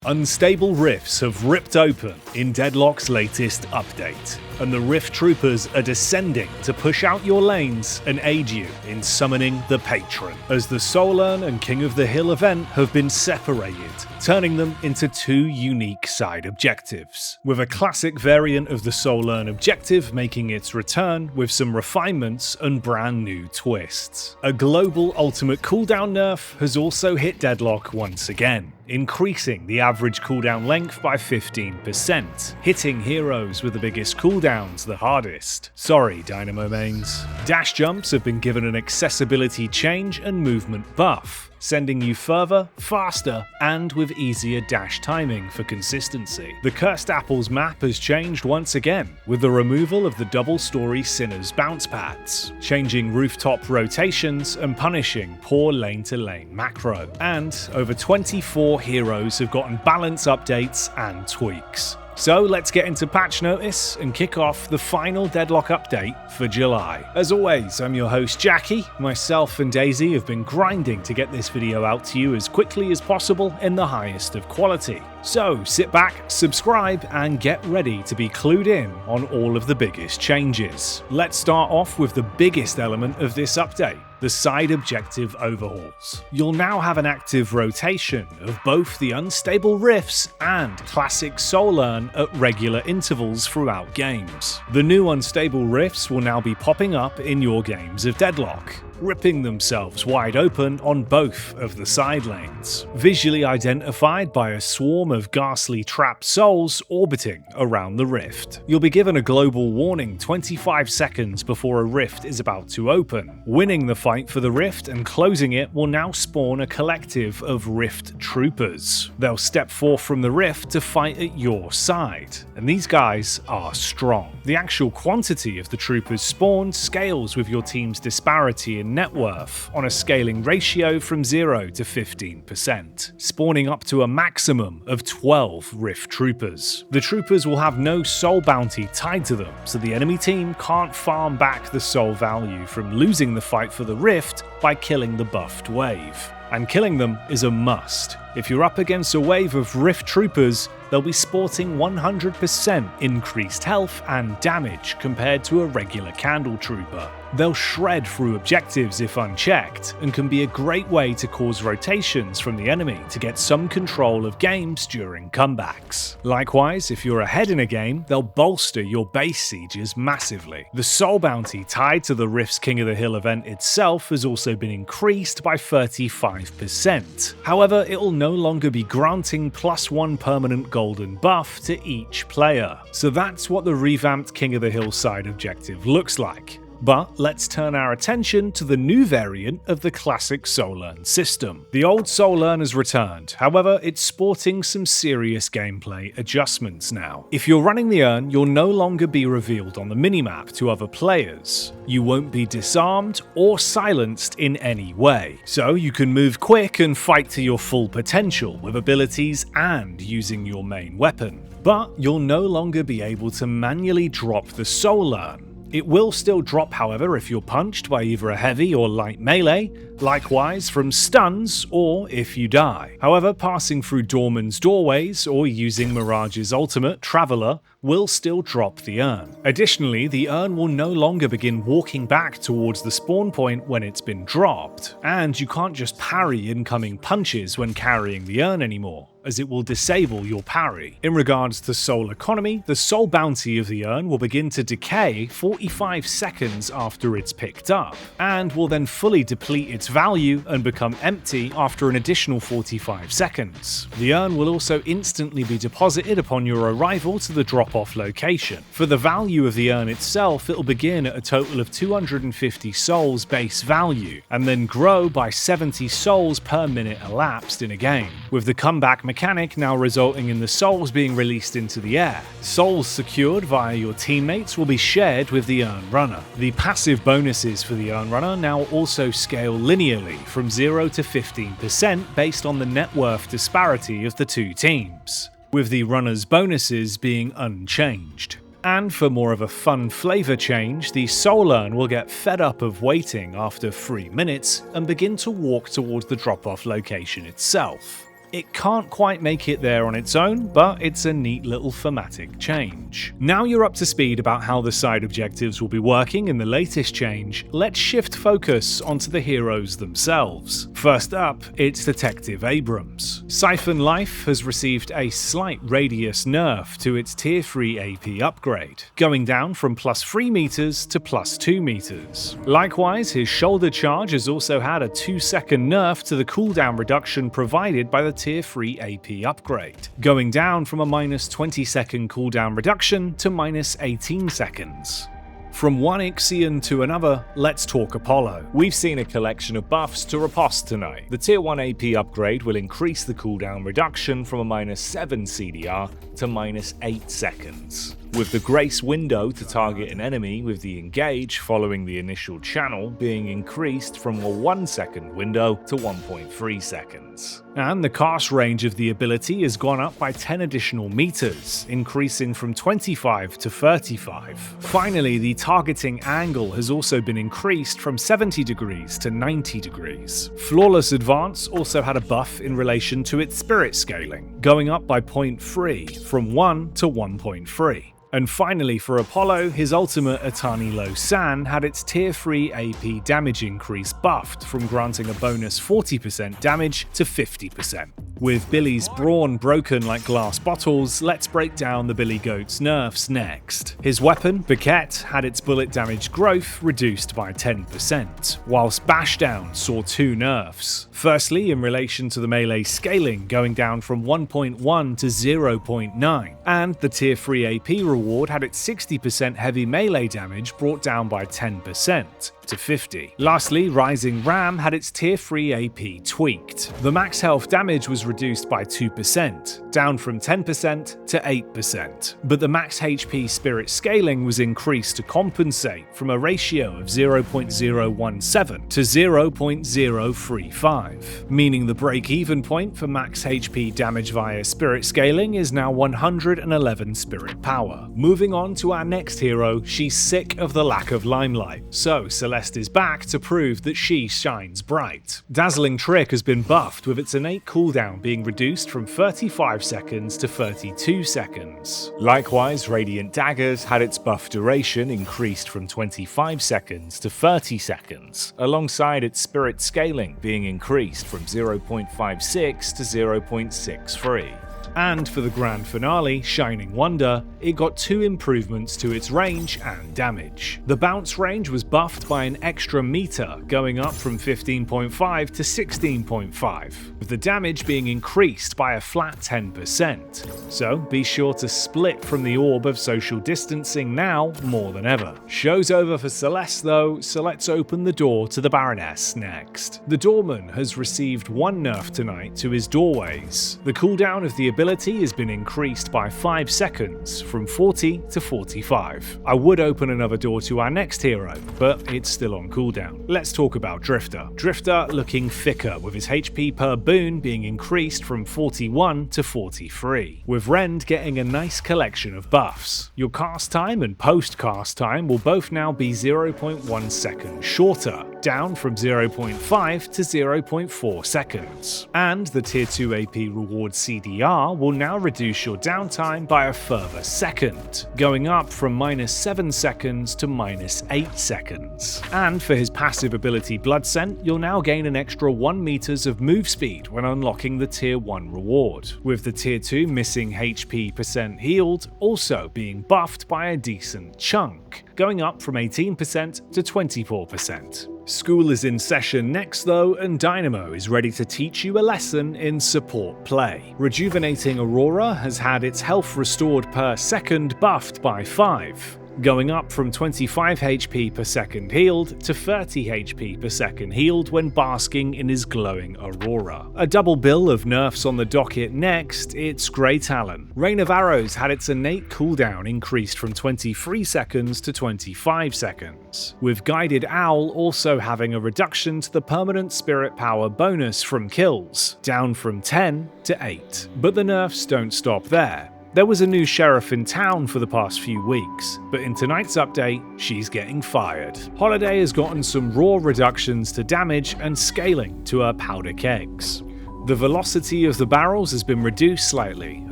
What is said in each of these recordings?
Unstable rifts have ripped open in Deadlock's latest update, and the rift troopers are descending to push out your lanes and aid you in summoning the patron, as the Soul Urn and King of the Hill event have been separated, turning them into two unique side objectives, with a classic variant of the Soul Urn objective making its return with some refinements and brand new twists. A global ultimate cooldown nerf has also hit Deadlock once again, increasing the average cooldown length by 15%, hitting heroes with the biggest cooldowns the hardest. Sorry, Dynamo mains. Dash jumps have been given an accessibility change and movement buff, sending you further, faster, and with easier dash timing for consistency. The Cursed Apples map has changed once again, with the removal of the double-story Sinners bounce pads, changing rooftop rotations and punishing poor lane-to-lane macro. And over 24 heroes have gotten balance updates and tweaks. So let's get into patch notice and kick off the final Deadlock update for July. As always, I'm your host Jackie. Myself and Daisy have been grinding to get this video out to you as quickly as possible in the highest of quality. So sit back, subscribe, and get ready to be clued in on all of the biggest changes. Let's start off with the biggest element of this update: the side objective overhauls. You'll now have an active rotation of both the unstable rifts and classic Soul Urn at regular intervals throughout games. The new unstable rifts will now be popping up in your games of Deadlock, ripping themselves wide open on both of the side lanes, visually identified by a swarm of ghastly trapped souls orbiting around the rift. You'll be given a global warning 25 seconds before a rift is about to open. Winning the fight for the rift and closing it will now spawn a collective of rift troopers. They'll step forth from the rift to fight at your side, and these guys are strong. The actual quantity of the troopers spawned scales with your team's disparity in net worth on a scaling ratio from 0 to 15%, spawning up to a maximum of 12 rift troopers. The troopers will have no soul bounty tied to them, so the enemy team can't farm back the soul value from losing the fight for the rift by killing the buffed wave. And killing them is a must. If you're up against a wave of rift troopers, they'll be sporting 100% increased health and damage compared to a regular candle trooper. They'll shred through objectives if unchecked, and can be a great way to cause rotations from the enemy to get some control of games during comebacks. Likewise, if you're ahead in a game, they'll bolster your base sieges massively. The soul bounty tied to the Rift's King of the Hill event itself has also been increased by 35%. However, it'll no longer be granting +1 permanent golden buff to each player. So that's what the revamped King of the Hill side objective looks like. But let's turn our attention to the new variant of the classic Soul Urn system. The old Soul Urn has returned, however it's sporting some serious gameplay adjustments now. If you're running the urn, you'll no longer be revealed on the minimap to other players. You won't be disarmed or silenced in any way, so you can move quick and fight to your full potential with abilities and using your main weapon. But you'll no longer be able to manually drop the Soul Urn. It will still drop, however, if you're punched by either a heavy or light melee, likewise from stuns or if you die. However, passing through Doorman's doorways or using Mirage's ultimate, Traveler, will still drop the urn. Additionally, the urn will no longer begin walking back towards the spawn point when it's been dropped, and you can't just parry incoming punches when carrying the urn anymore, as it will disable your parry. In regards to soul economy, the soul bounty of the urn will begin to decay 45 seconds after it's picked up, and will then fully deplete its value and become empty after an additional 45 seconds. The urn will also instantly be deposited upon your arrival to the drop-off location. For the value of the urn itself, it'll begin at a total of 250 souls base value, and then grow by 70 souls per minute elapsed in a game, with the comeback mechanic now resulting in the souls being released into the air. Souls secured via your teammates will be shared with the urn runner. The passive bonuses for the urn runner now also scale linearly from 0 to 15% based on the net worth disparity of the two teams, with the runner's bonuses being unchanged. And for more of a fun flavor change, the Soul Urn will get fed up of waiting after 3 minutes and begin to walk towards the drop-off location itself. It can't quite make it there on its own, but it's a neat little thematic change. Now you're up to speed about how the side objectives will be working in the latest change, let's shift focus onto the heroes themselves. First up, it's Detective Abrams. Siphon Life has received a slight radius nerf to its tier 3 AP upgrade, going down from +3 meters to +2 meters. Likewise, his shoulder charge has also had a 2-second nerf to the cooldown reduction provided by the tier 3 AP upgrade, going down from a -20-second cooldown reduction to -18 seconds. From one Ixion to another, let's talk Apollo. We've seen a collection of buffs to riposte tonight. The tier 1 AP upgrade will increase the cooldown reduction from a -7 CDR to -8 seconds, with the grace window to target an enemy with the engage following the initial channel being increased from a 1-second window to 1.3 seconds. And the cast range of the ability has gone up by 10 additional meters, increasing from 25 to 35. Finally, the targeting angle has also been increased from 70 degrees to 90 degrees. Flawless Advance also had a buff in relation to its spirit scaling, going up by 0.3 from 1 to 1.3. And finally for Apollo, his ultimate Etani Lo San had its tier 3 AP damage increase buffed from granting a bonus 40% damage to 50%. With Billy's brawn broken like glass bottles, let's break down the Billy Goat's nerfs next. His weapon, Viscous, had its bullet damage growth reduced by 10%, whilst Bashdown saw 2 nerfs. Firstly, in relation to the melee scaling going down from 1.1 to 0.9, and the tier 3 AP reward had its 60% heavy melee damage brought down by 10% to 50. Lastly, Rising Ram had its tier 3 AP tweaked. The max health damage was reduced by 2%, down from 10% to 8%, but the max HP spirit scaling was increased to compensate from a ratio of 0.017 to 0.035, meaning the break-even point for max HP damage via spirit scaling is now 111 spirit power. Moving on to our next hero, she's sick of the lack of limelight, so Celeste is back to prove that she shines bright. Dazzling Trick has been buffed with its innate cooldown being reduced from 35 seconds to 32 seconds. Likewise, Radiant Daggers had its buff duration increased from 25 seconds to 30 seconds, alongside its spirit scaling being increased from 0.56 to 0.63. And for the grand finale, Shining Wonder, it got 2 improvements to its range and damage. The bounce range was buffed by an extra meter, going up from 15.5 to 16.5, with the damage being increased by a flat 10%. So be sure to split from the orb of social distancing now more than ever. Show's over for Celeste though, so let's open the door to the Baroness next. The doorman has received 1 nerf tonight to his doorways. The cooldown of the ability has been increased by 5 seconds, from 40 to 45. I would open another door to our next hero, but it's still on cooldown. Let's talk about Drifter. Drifter looking thicker, with his HP per boon being increased from 41 to 43, with Rend getting a nice collection of buffs. Your cast time and post-cast time will both now be 0.1 seconds shorter, down from 0.5 to 0.4 seconds. And the tier 2 AP reward CDR will now reduce your downtime by a further second, going up from -7 seconds to -8 seconds. And for his passive ability Blood Scent, you'll now gain an extra 1 meters of move speed when unlocking the tier 1 reward, with the tier 2 missing HP percent healed also being buffed by a decent chunk, going up from 18% to 24%. School is in session next though, and Dynamo is ready to teach you a lesson in support play. Rejuvenating Aurora has had its health restored per second buffed by 5, going up from 25 HP per second healed to 30 HP per second healed when basking in his glowing aurora. A double bill of nerfs on the docket next, it's Grey Talon. Rain of Arrows had its innate cooldown increased from 23 seconds to 25 seconds, with Guided Owl also having a reduction to the permanent spirit power bonus from kills, down from 10 to 8. But the nerfs don't stop there. There was a new sheriff in town for the past few weeks, but in tonight's update, she's getting fired. Holliday has gotten some raw reductions to damage and scaling to her powder kegs. The velocity of the barrels has been reduced slightly,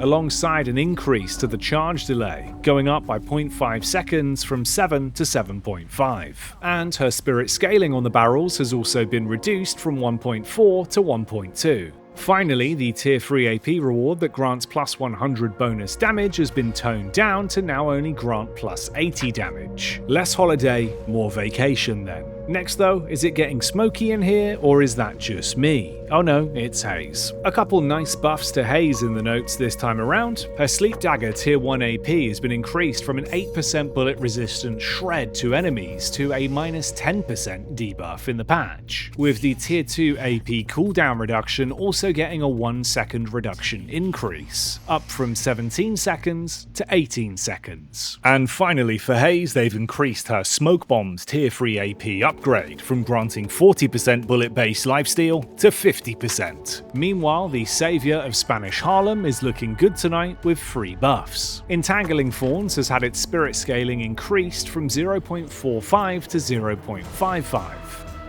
alongside an increase to the charge delay, going up by 0.5 seconds from 7 to 7.5. And her spirit scaling on the barrels has also been reduced from 1.4 to 1.2. Finally, the tier 3 AP reward that grants plus 100 bonus damage has been toned down to now only grant plus 80 damage. Less holiday, more vacation then. Next though, is it getting smoky in here, or is that just me? Oh no, it's Haze. A couple nice buffs to Haze in the notes this time around. Her Sleep Dagger tier 1 AP has been increased from an 8% bullet resistant shred to enemies to a minus 10% debuff in the patch, with the tier 2 AP cooldown reduction also getting a 1 second reduction increase, up from 17 seconds to 18 seconds. And finally for Haze, they've increased her Smoke Bombs tier 3 AP upgrade from granting 40% bullet-based lifesteal to 50%. Meanwhile, the savior of Spanish Harlem is looking good tonight with 3 buffs. Entangling Fawns has had its spirit scaling increased from 0.45 to 0.55.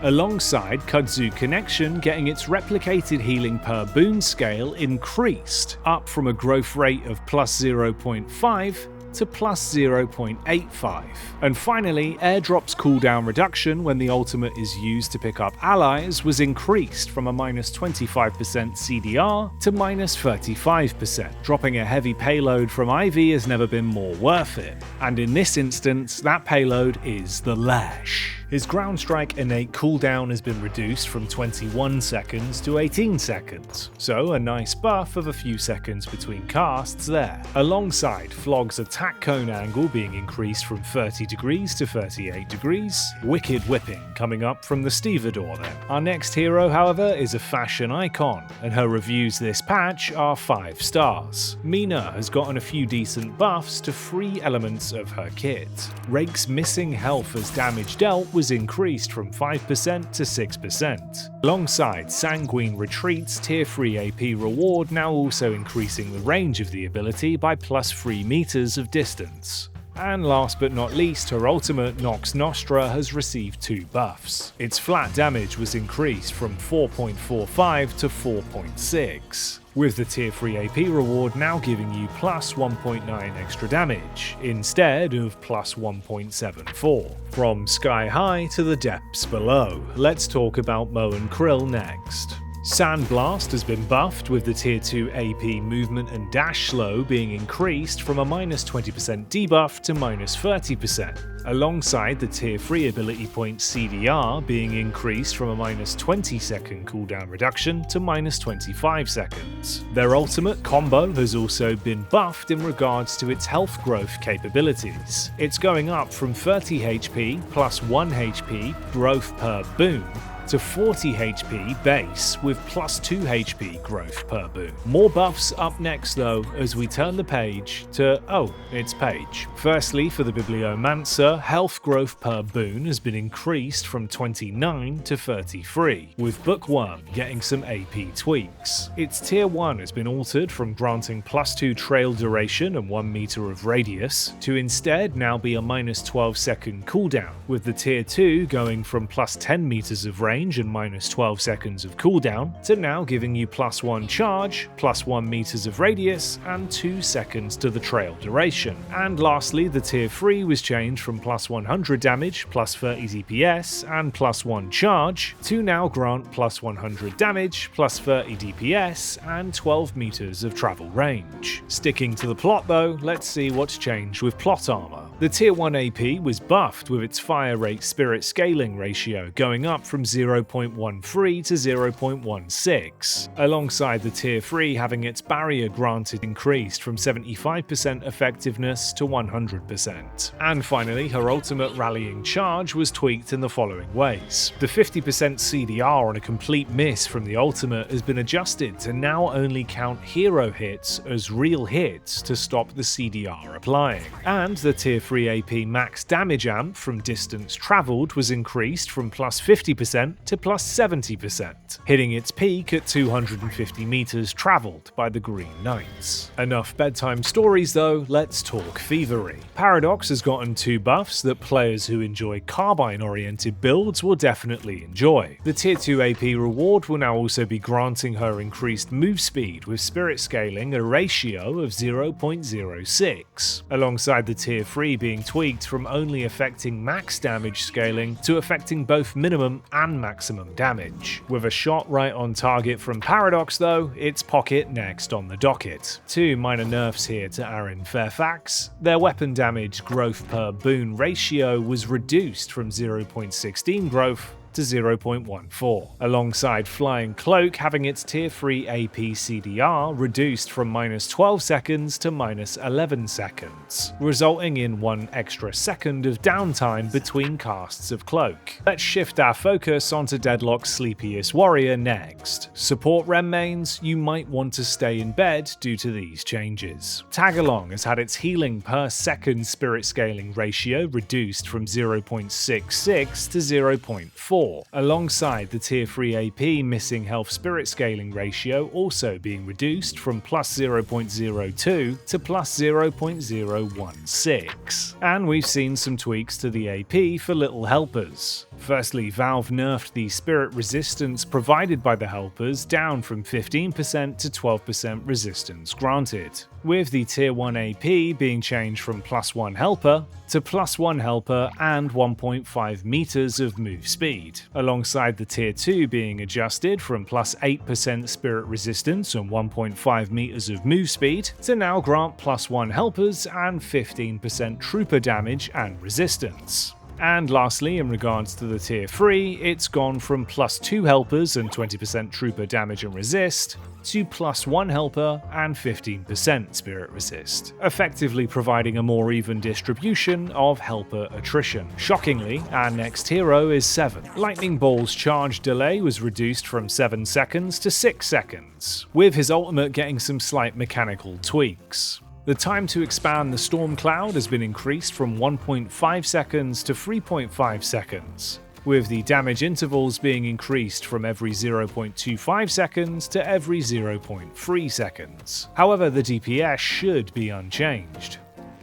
Alongside Kudzu Connection getting its replicated healing per boon scale increased, up from a growth rate of plus 0.5 to plus 0.85. And finally, Airdrop's cooldown reduction when the ultimate is used to pick up allies was increased from a minus 25% CDR to minus 35%. Dropping a heavy payload from Ivy has never been more worth it. And in this instance, that payload is the Lash. His ground strike innate cooldown has been reduced from 21 seconds to 18 seconds, so a nice buff of a few seconds between casts there. Alongside Flog's attack cone angle being increased from 30 degrees to 38 degrees, Wicked Whipping coming up from the Stevedore then. Our next hero, however, is a fashion icon, and her reviews this patch are 5 stars. Mina has gotten a few decent buffs to 3 elements of her kit. Rake's missing health as damage dealt was increased from 5% to 6%. Alongside Sanguine Retreat's tier 3 AP reward now also increasing the range of the ability by plus 3 meters of distance. And last but not least, her ultimate Nox Nostra has received 2 buffs. Its flat damage was increased from 4.45 to 4.6. with the tier 3 AP reward now giving you plus 1.9 extra damage, instead of plus 1.74. From sky high to the depths below, let's talk about Mo and Krill next. Sandblast has been buffed with the tier 2 AP movement and dash slow being increased from a minus 20% debuff to minus 30%, alongside the tier 3 ability point CDR being increased from a minus 20 second cooldown reduction to minus 25 seconds. Their ultimate combo has also been buffed in regards to its health growth capabilities. It's going up from 30 HP plus 1 HP growth per boon to 40 HP base with plus 2 HP growth per boon. More buffs up next though as we turn the page to, oh, it's Paige. Firstly, for the Bibliomancer, health growth per boon has been increased from 29 to 33, with Bookworm getting some AP tweaks. Its tier 1 has been altered from granting plus 2 trail duration and 1 meter of radius to instead now be a minus 12 second cooldown, with the tier 2 going from plus 10 meters of range and minus 12 seconds of cooldown to now giving you plus 1 charge, plus 1 meters of radius, and 2 seconds to the trail duration. And lastly, the tier 3 was changed from plus 100 damage, plus 30 DPS, and plus 1 charge to now grant plus 100 damage, plus 30 DPS, and 12 meters of travel range. Sticking to the plot though, let's see what's changed with plot armor. The tier 1 AP was buffed with its fire rate spirit scaling ratio going up from 0.13 to 0.16, alongside the tier 3 having its barrier granted increased from 75% effectiveness to 100%. And finally, her ultimate rallying charge was tweaked in the following ways. The 50% CDR on a complete miss from the ultimate has been adjusted to now only count hero hits as real hits to stop the CDR applying. And the tier 3 AP max damage amp from distance travelled was increased from plus 50% to plus 70%, hitting its peak at 250 meters travelled by the Green Knights. Enough bedtime stories though, let's talk thievery. Paradox has gotten 2 buffs that players who enjoy carbine-oriented builds will definitely enjoy. The tier 2 AP reward will now also be granting her increased move speed with spirit scaling at a ratio of 0.06, alongside the tier 3 being tweaked from only affecting max damage scaling to affecting both minimum and maximum damage. With a shot right on target from Paradox though, it's Pocket next on the docket. 2 minor nerfs here to Aaron Fairfax. Their weapon damage growth per boon ratio was reduced from 0.16 growth to 0.14, alongside Flying Cloak having its tier 3 AP CDR reduced from minus 12 seconds to minus 11 seconds, resulting in 1 extra second of downtime between casts of Cloak. Let's shift our focus onto Deadlock's sleepiest warrior next. Support rem mains, you might want to stay in bed due to these changes. Tagalong has had its healing per second spirit scaling ratio reduced from 0.66 to 0.4, alongside the tier 3 AP missing health spirit scaling ratio also being reduced from plus 0.02 to plus 0.016. And we've seen some tweaks to the AP for little helpers. Firstly, Valve nerfed the spirit resistance provided by the helpers down from 15% to 12% resistance granted, with the tier 1 AP being changed from plus 1 helper to plus 1 helper and 1.5 meters of move speed, alongside the tier 2 being adjusted from plus 8% spirit resistance and 1.5 meters of move speed to now grant plus 1 helpers and 15% trooper damage and resistance. And lastly, in regards to the tier 3, it's gone from plus 2 helpers and 20% trooper damage and resist to plus 1 helper and 15% spirit resist, effectively providing a more even distribution of helper attrition. Shockingly, our next hero is 7. Lightning Ball's charge delay was reduced from 7 seconds to 6 seconds, with his ultimate getting some slight mechanical tweaks. The time to expand the Storm Cloud has been increased from 1.5 seconds to 3.5 seconds, with the damage intervals being increased from every 0.25 seconds to every 0.3 seconds. However, the DPS should be unchanged.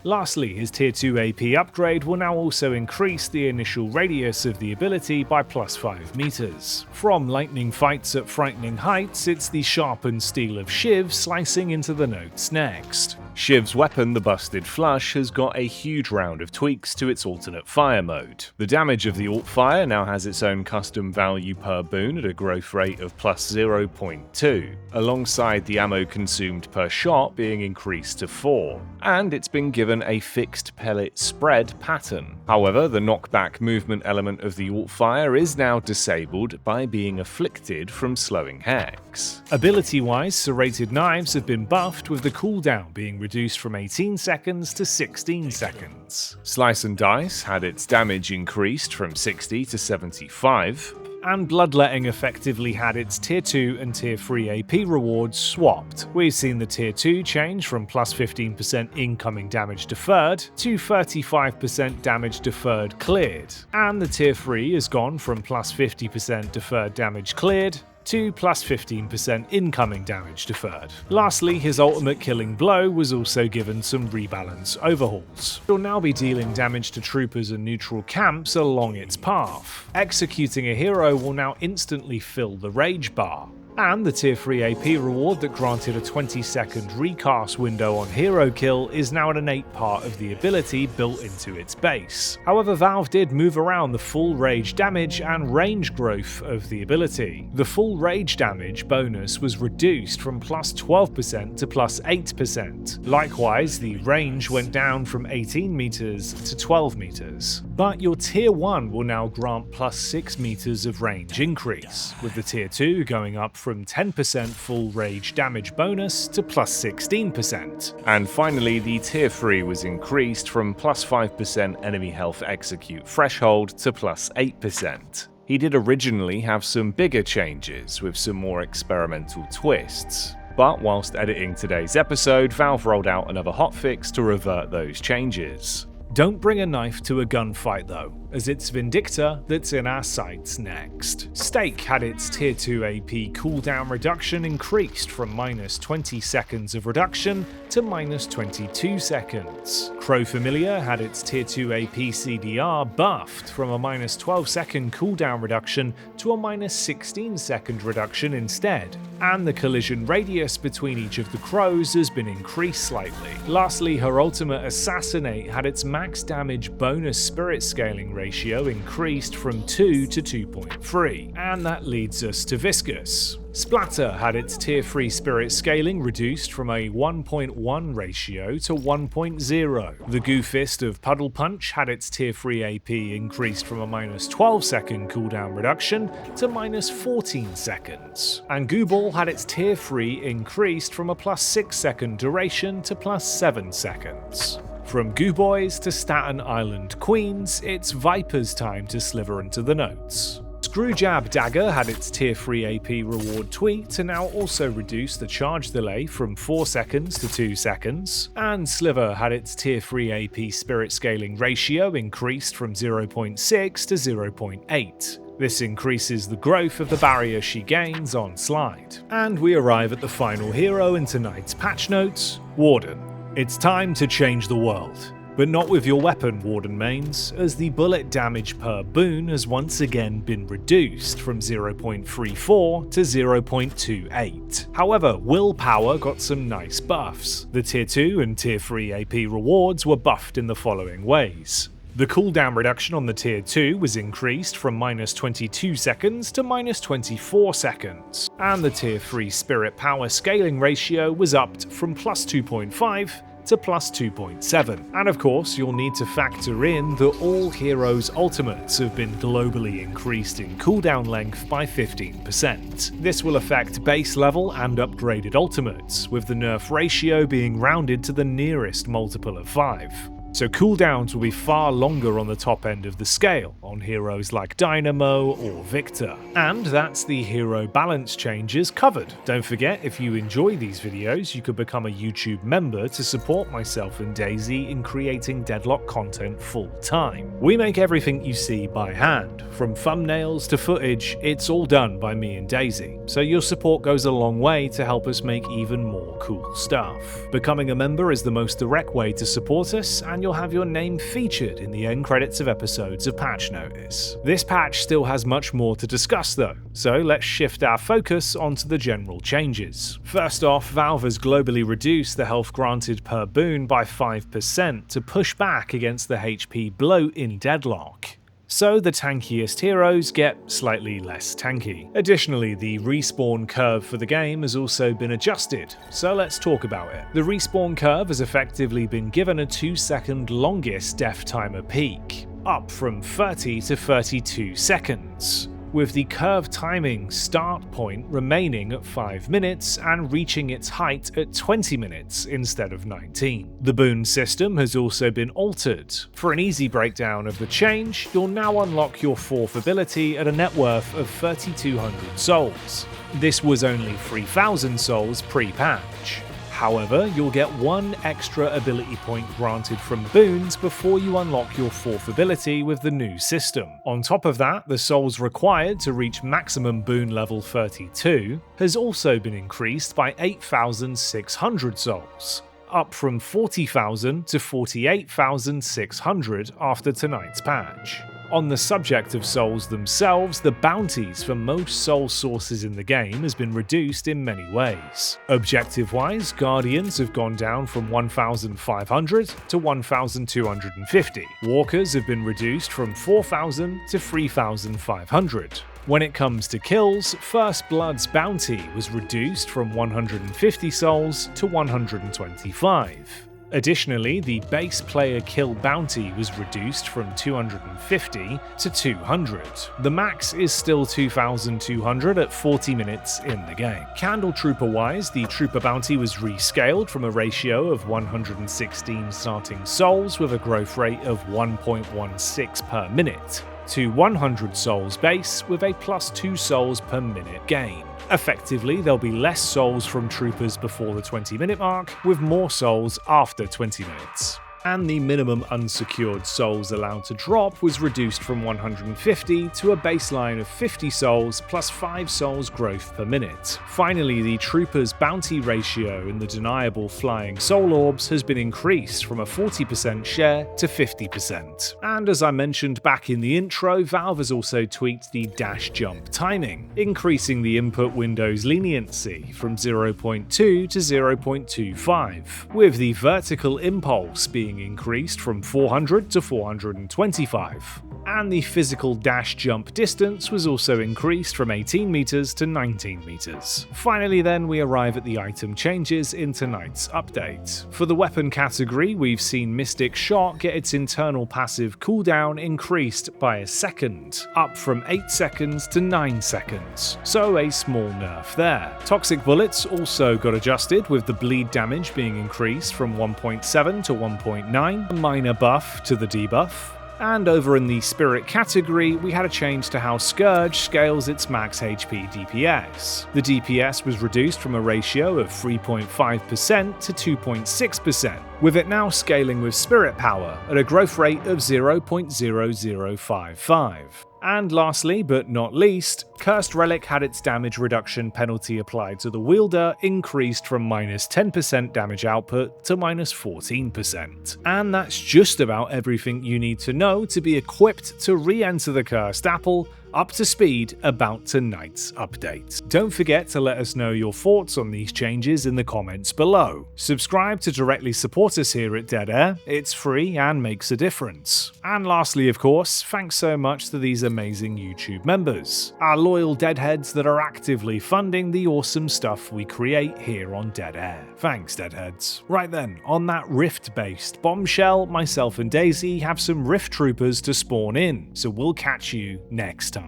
Lastly, his tier 2 AP upgrade will now also increase the initial radius of the ability by plus 5 meters. From lightning fights at frightening heights, it's the sharpened steel of Shiv slicing into the notes next. Shiv's weapon, the Busted Flush, has got a huge round of tweaks to its alternate fire mode. The damage of the alt fire now has its own custom value per boon at a growth rate of plus 0.2, alongside the ammo consumed per shot being increased to 4, and it's been given a fixed pellet spread pattern. However, the knockback movement element of the alt fire is now disabled by being afflicted from slowing hex. Ability-wise, serrated knives have been buffed, with the cooldown being reduced from 18 seconds to 16 seconds. Slice and Dice had its damage increased from 60 to 75, and Bloodletting effectively had its tier 2 and tier 3 AP rewards swapped. We've seen the tier 2 change from plus 15% incoming damage deferred to 35% damage deferred cleared, and the tier 3 has gone from plus 50% deferred damage cleared to plus 15% incoming damage deferred. Lastly, his ultimate killing blow was also given some rebalance overhauls. It'll now be dealing damage to troopers and neutral camps along its path. Executing a hero will now instantly fill the rage bar. And the tier 3 AP reward that granted a 20-second recast window on hero kill is now an innate part of the ability built into its base. However, Valve did move around the full rage damage and range growth of the ability. The full rage damage bonus was reduced from plus 12% to plus 8%. Likewise, the range went down from 18 meters to 12 meters. But your tier 1 will now grant plus 6 meters of range increase, with the tier 2 going up from 10% full rage damage bonus to plus 16%. And finally, the tier 3 was increased from plus 5% enemy health execute threshold to plus 8%. He did originally have some bigger changes with some more experimental twists, but whilst editing today's episode, Valve rolled out another hotfix to revert those changes. Don't bring a knife to a gunfight though, as it's Vindicta that's in our sights next. Stake had its tier 2 AP cooldown reduction increased from minus 20 seconds of reduction to minus 22 seconds. Crow Familiar had its tier 2 AP CDR buffed from a minus 12 second cooldown reduction to a minus 16 second reduction instead, and the collision radius between each of the crows has been increased slightly. Lastly, her ultimate Assassinate had its max damage bonus spirit scaling ratio increased from 2 to 2.3, and that leads us to Viscous. Splatter had its tier 3 spirit scaling reduced from a 1.1 ratio to 1.0. The Goofist of Puddle Punch had its tier 3 AP increased from a minus 12 second cooldown reduction to minus 14 seconds. And Gooball had its tier 3 increased from a plus 6 second duration to plus 7 seconds. From Goo Boys to Staten Island Queens, it's Vyper's time to sliver into the notes. Screwjab Dagger had its tier 3 AP reward tweak to now also reduce the charge delay from 4 seconds to 2 seconds, and Sliver had its tier 3 AP spirit scaling ratio increased from 0.6 to 0.8. This increases the growth of the barrier she gains on slide. And we arrive at the final hero in tonight's patch notes, Warden. It's time to change the world. But not with your weapon, Warden mains, as the bullet damage per boon has once again been reduced from 0.34 to 0.28. However, willpower got some nice buffs. The tier 2 and tier 3 AP rewards were buffed in the following ways. The cooldown reduction on the tier 2 was increased from minus 22 seconds to minus 24 seconds, and the tier 3 spirit power scaling ratio was upped from plus 2.5 to plus 2.7. And of course, you'll need to factor in that all heroes' ultimates have been globally increased in cooldown length by 15%. This will affect base level and upgraded ultimates, with the nerf ratio being rounded to the nearest multiple of 5. So cooldowns will be far longer on the top end of the scale on heroes like Dynamo or Victor. And that's the hero balance changes covered. Don't forget, if you enjoy these videos, you could become a YouTube member to support myself and Daisy in creating Deadlock content full time. We make everything you see by hand. From thumbnails to footage, it's all done by me and Daisy. So your support goes a long way to help us make even more cool stuff. Becoming a member is the most direct way to support us, and you'll have your name featured in the end credits of episodes of Patch Notice. This patch still has much more to discuss though, so let's shift our focus onto the general changes. First off, Valve has globally reduced the health granted per boon by 5% to push back against the HP bloat in Deadlock. So the tankiest heroes get slightly less tanky. Additionally, the respawn curve for the game has also been adjusted, so let's talk about it. The respawn curve has effectively been given a 2-second longest death timer peak, up from 30 to 32 seconds. With the curve timing start point remaining at 5 minutes and reaching its height at 20 minutes instead of 19. The boon system has also been altered. For an easy breakdown of the change, you'll now unlock your 4th ability at a net worth of 3,200 souls. This was only 3,000 souls pre-patch. However, you'll get 1 extra ability point granted from boons before you unlock your 4th ability with the new system. On top of that, the souls required to reach maximum boon level 32 has also been increased by 8,600 souls, up from 40,000 to 48,600 after tonight's patch. On the subject of souls themselves, the bounties for most soul sources in the game has been reduced in many ways. Objective-wise, Guardians have gone down from 1,500 to 1,250. Walkers have been reduced from 4,000 to 3,500. When it comes to kills, First Blood's bounty was reduced from 150 souls to 125. Additionally, the base player kill bounty was reduced from 250 to 200. The max is still 2,200 at 40 minutes in the game. Candle Trooper wise, the Trooper bounty was rescaled from a ratio of 116 starting souls with a growth rate of 1.16 per minute to 100 souls base with a plus 2 souls per minute gain. Effectively, there'll be less souls from troopers before the 20-minute mark, with more souls after 20 minutes. and the minimum unsecured souls allowed to drop was reduced from 150 to a baseline of 50 souls plus 5 souls growth per minute. Finally, the trooper's bounty ratio in the deniable flying soul orbs has been increased from a 40% share to 50%. And as I mentioned back in the intro, Valve has also tweaked the dash jump timing, increasing the input window's leniency from 0.2 to 0.25, with the vertical impulse being increased from 400 to 425. And the physical dash jump distance was also increased from 18 meters to 19 meters. Finally then, we arrive at the item changes in tonight's update. For the weapon category, we've seen Mystic Shot get its internal passive cooldown increased by a second, up from 8 seconds to 9 seconds, so a small nerf there. Toxic Bullets also got adjusted, with the bleed damage being increased from 1.7 to 1.9, a minor buff to the debuff. And over in the Spirit category, we had a change to how Scourge scales its max HP DPS. The DPS was reduced from a ratio of 3.5% to 2.6%, with it now scaling with Spirit power at a growth rate of 0.0055. And lastly, but not least, Cursed Relic had its damage reduction penalty applied to the wielder increased from -10% damage output to -14%. And that's just about everything you need to know to be equipped to re-enter the Cursed Apple, up to speed about tonight's update. Don't forget to let us know your thoughts on these changes in the comments below. Subscribe to directly support us here at Dead Air, it's free and makes a difference. And lastly, of course, thanks so much to these amazing YouTube members, our loyal Deadheads that are actively funding the awesome stuff we create here on Dead Air. Thanks, Deadheads. Right then, on that Rift-based bombshell, myself and Daisy have some Rift Troopers to spawn in, so we'll catch you next time.